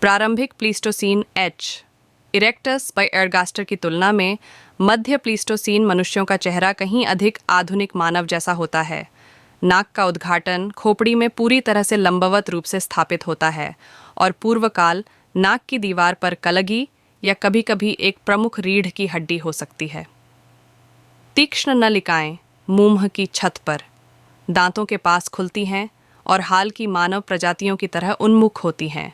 प्रारंभिक Pleistocene H erectus bye एर्गास्टर की तुलना में मध्य प्लीस्टोसीन मनुष्यों का चेहरा कहीं अधिक आधुनिक मानव जैसा होता है। नाक का उद्घाटन खोपड़ी में पूरी तरह से लंबवत रूप से स्थापित होता है और पूर्वकाल नाक की दीवार पर कलगी या कभी-कभी एक प्रमुख रीढ़ की हड्डी हो सकती है। तीक्ष्ण नलिकाएं मुंह की छत पर दांतों के पास खुलती हैं और हाल की मानव प्रजातियों की तरह उन्मुख होती हैं।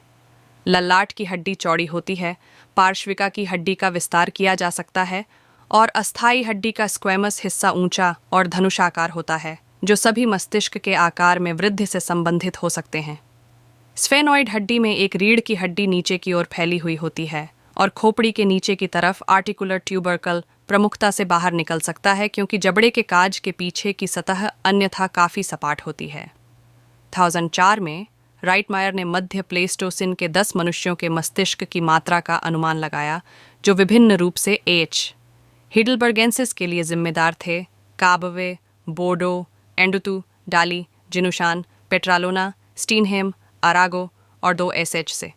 ललाट की हड्डी चौड़ी होती है, पार्श्विका की हड्डी का विस्तार किया जा सकता है और अस्थायी हड्डी का स्क्वैमस हिस्सा ऊंचा और धनुषाकार होता है, जो सभी मस्तिष्क के आकार में वृद्धि से संबंधित हो सकते हैं। स्फेनॉइड हड्डी में एक रीढ़ की हड्डी नीचे की ओर फैली हुई होती है और खोपड़ी के नीचे की तरफ आर्टिकुलर ट्यूबरकल प्रमुखता से बाहर निकल सकता है, क्योंकि जबड़े के काज के पीछे की सतह अन्यथा काफ़ी सपाट होती है। 2004 में राइटमायर ने मध्य प्लेस्टोसिन के 10 मनुष्यों के मस्तिष्क की मात्रा का अनुमान लगाया, जो विभिन्न रूप से एच हिडलबर्गेंसिस के लिए जिम्मेदार थे। काबवे, बोर्डो, एंडुतु, डाली, जिनुशान, पेट्रालोना, स्टीनहेम, अरागो और 2 एसएच से।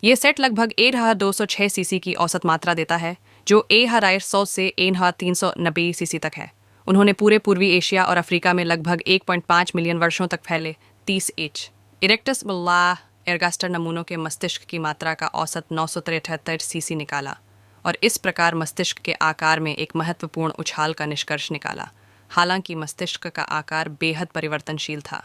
ये सेट लगभग 1206 सीसी की औसत मात्रा देता है, जो 100 से 390 सीसी तक है। उन्होंने पूरे पूर्वी एशिया और अफ्रीका में लगभग 1.5 मिलियन वर्षों तक फैले 30 एच इरेक्टस मुल्लाह एर्गास्टर नमूनों के मस्तिष्क की मात्रा का औसत 973 सीसी निकाला और इस प्रकार मस्तिष्क के आकार में एक महत्वपूर्ण उछाल का निष्कर्ष निकाला। हालांकि मस्तिष्क का आकार बेहद परिवर्तनशील था।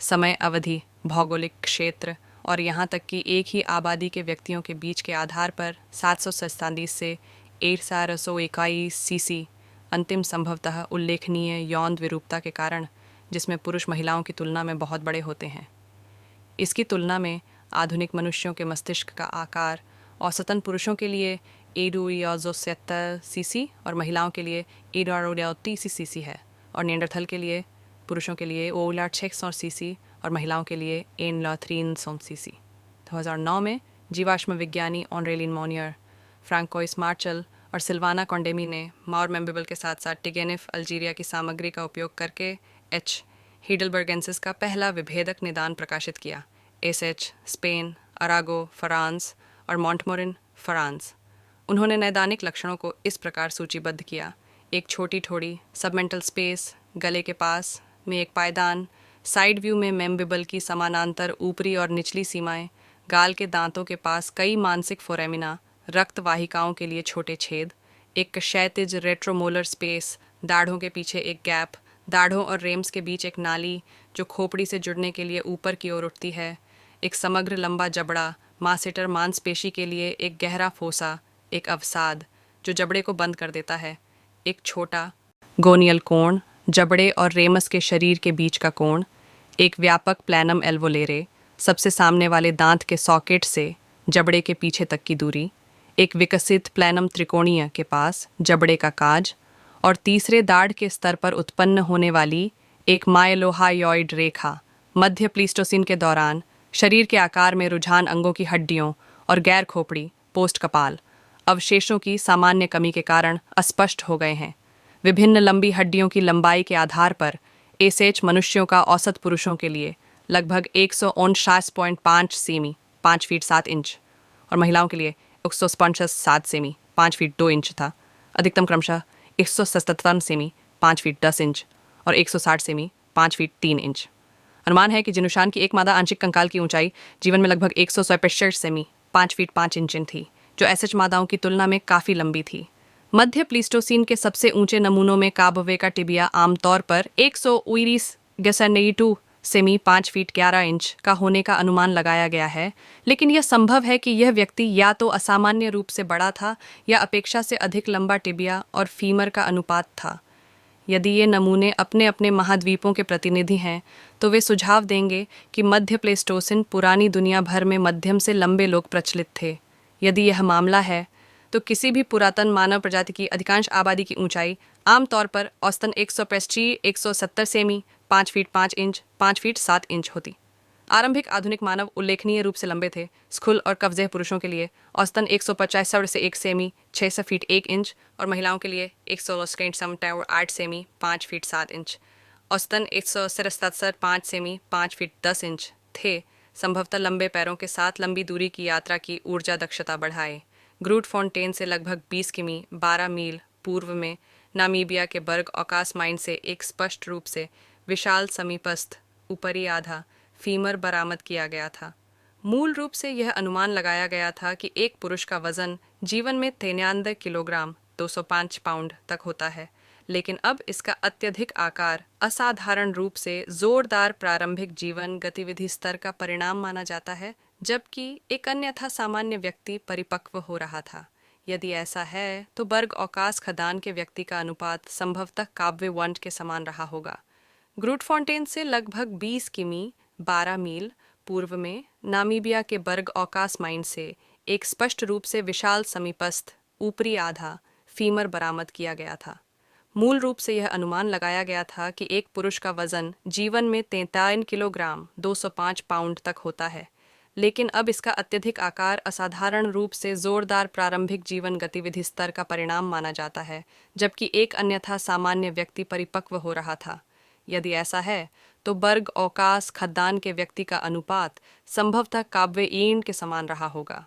समय अवधि, भौगोलिक क्षेत्र और यहाँ तक कि एक ही आबादी के व्यक्तियों के बीच के आधार पर 747 से 1121 सीसी अंतिम संभवतः उल्लेखनीय यौन विरूपता के कारण, जिसमें पुरुष महिलाओं की तुलना में बहुत बड़े होते हैं। इसकी तुलना में आधुनिक मनुष्यों के मस्तिष्क का आकार औसतन पुरुषों के लिए 770 सीसी और महिलाओं के लिए 730 सीसी है, और निएंडरथल के लिए पुरुषों के लिए 600 सीसी और महिलाओं के लिए 300 सीसी। 2009 में जीवाश्म विज्ञानी ऑनरेलिन मोनियर, फ्रांकोइस मार्चल और सिल्वाना कॉन्डेमी ने माउर मेम्बेबल के साथ साथ टिगेनिफ अल्जीरिया की सामग्री का उपयोग करके एच हिडलबर्गेंसिस का पहला विभेदक निदान प्रकाशित किया। एसएच स्पेन, अरागो फ्रांस और मॉन्टमोरिन फ्रांस। उन्होंने नैदानिक लक्षणों को इस प्रकार सूचीबद्ध किया: एक छोटी ठोड़ी, सबमेंटल स्पेस, गले के पास में एक पायदान, साइड व्यू में मेम्बेबल की समानांतर ऊपरी और निचली सीमाएं, गाल के दांतों के पास कई मानसिक फोरेमिना, रक्त वाहिकाओं के लिए छोटे छेद, एक क्षैतिज रेट्रोमोलर स्पेस, दाढ़ों के पीछे एक गैप, दाढ़ों और रेम्स के बीच एक नाली जो खोपड़ी से जुड़ने के लिए ऊपर की ओर उठती है, एक समग्र लंबा जबड़ा, मासेटर मांसपेशी के लिए एक गहरा फोसा, एक अवसाद जो जबड़े को बंद कर देता है, एक छोटा गोनियल कोण, जबड़े और रेमस के शरीर के बीच का कोण, एक व्यापक प्लैनम एल्वोलेरे, सबसे सामने वाले दांत के सॉकेट से जबड़े के पीछे तक की दूरी, एक विकसित प्लैनम त्रिकोणीय के पास जबड़े का काज, और तीसरे दाढ़ के स्तर पर उत्पन्न होने वाली एक मायलोहायोइड रेखा। मध्य प्लीस्टोसिन के दौरान शरीर के आकार में रुझान अंगों की हड्डियों और गैर खोपड़ी पोस्ट कपाल अवशेषों की सामान्य कमी के कारण अस्पष्ट हो गए हैं। विभिन्न लंबी हड्डियों की लंबाई के आधार पर एसएच मनुष्यों का औसत पुरुषों के लिए लगभग 149.5 सेमी 5 फीट 7 इंच और महिलाओं के लिए 157 सेमी 5 फीट 2 इंच था। अधिकतम क्रमशः 177 सेमी 5 फीट 10 इंच और 160 सेमी 5 फीट 3 इंच। अनुमान है कि जिनुशान की एक मादा आंशिक कंकाल की ऊंचाई जीवन में लगभग 165 सेमी 5 फीट 5 इंच थी, जो एसएच मादाओं की तुलना में काफ़ी लंबी थी। मध्य प्लीस्टोसीन के सबसे ऊंचे नमूनों में काबवे का टिबिया आमतौर पर 100 सेमी 5 फीट 11 इंच का होने का अनुमान लगाया गया है, लेकिन यह संभव है कि यह व्यक्ति या तो असामान्य रूप से बड़ा था या अपेक्षा से अधिक लंबा टिबिया और फीमर का अनुपात था। यदि ये नमूने अपने अपने महाद्वीपों के प्रतिनिधि हैं, तो वे सुझाव देंगे कि मध्य प्लेस्टोसिन पुरानी दुनिया भर में मध्यम से लंबे लोग प्रचलित थे। यदि यह मामला है, तो किसी भी पुरातन मानव प्रजाति की अधिकांश आबादी की ऊंचाई आमतौर पर औसतन 170 semi 5 feet 5 inch 5 feet 7 inch होती। आरंभिक आधुनिक मानव उल्लेखनीय रूप से लंबे थे। स्खुल और कवजेह पुरुषों के लिए औसतन 150 से 1 सेमी 6 फीट 1 इंच और महिलाओं के लिए 168 सेमी 5 फीट 7 इंच। औसतन 177 5 सेमी 5 फीट 10 इंच थे। संभवतः लंबे पैरों के साथ लंबी दूरी की यात्रा की ऊर्जा दक्षता बढ़ाए। ग्रूटफॉन्टेन से लगभग 20 किमी 12 मील पूर्व में नामीबिया के बर्ग ऑकास माइन से एक स्पष्ट रूप से विशाल समीपस्थ ऊपरी आधा फीमर बरामद किया गया था। मूल रूप से यह अनुमान लगाया गया था कि एक पुरुष का वजन जीवन में 93 किलोग्राम 205 पाउंड तक होता है, लेकिन अब इसका अत्यधिक आकार असाधारण रूप से जोरदार प्रारंभिक जीवन गतिविधि स्तर का परिणाम माना जाता है, जबकि एक अन्यथा सामान्य व्यक्ति परिपक्व हो रहा था। यदि ऐसा है तो बर्ग ऑकास खदान के व्यक्ति का अनुपात संभवतः काव्य वंट के समान रहा होगा। ग्रूटफॉन्टेन से लगभग 20 किमी 12 मील पूर्व में नामीबिया के बर्ग ऑकास माइन से एक स्पष्ट रूप से विशाल समीपस्थ ऊपरी आधा फीमर बरामद किया गया था। मूल रूप से यह अनुमान लगाया गया था कि एक पुरुष का वजन जीवन में 93 किलोग्राम 205 पाउंड तक होता है, लेकिन अब इसका अत्यधिक आकार असाधारण रूप से जोरदार प्रारंभिक जीवन गतिविधि स्तर का परिणाम माना जाता है, जबकि एक अन्यथा सामान्य व्यक्ति परिपक्व हो रहा था। यदि ऐसा है तो बर्ग ऑकास खद्दान के व्यक्ति का अनुपात संभवतः काव्य ईंट के समान रहा होगा।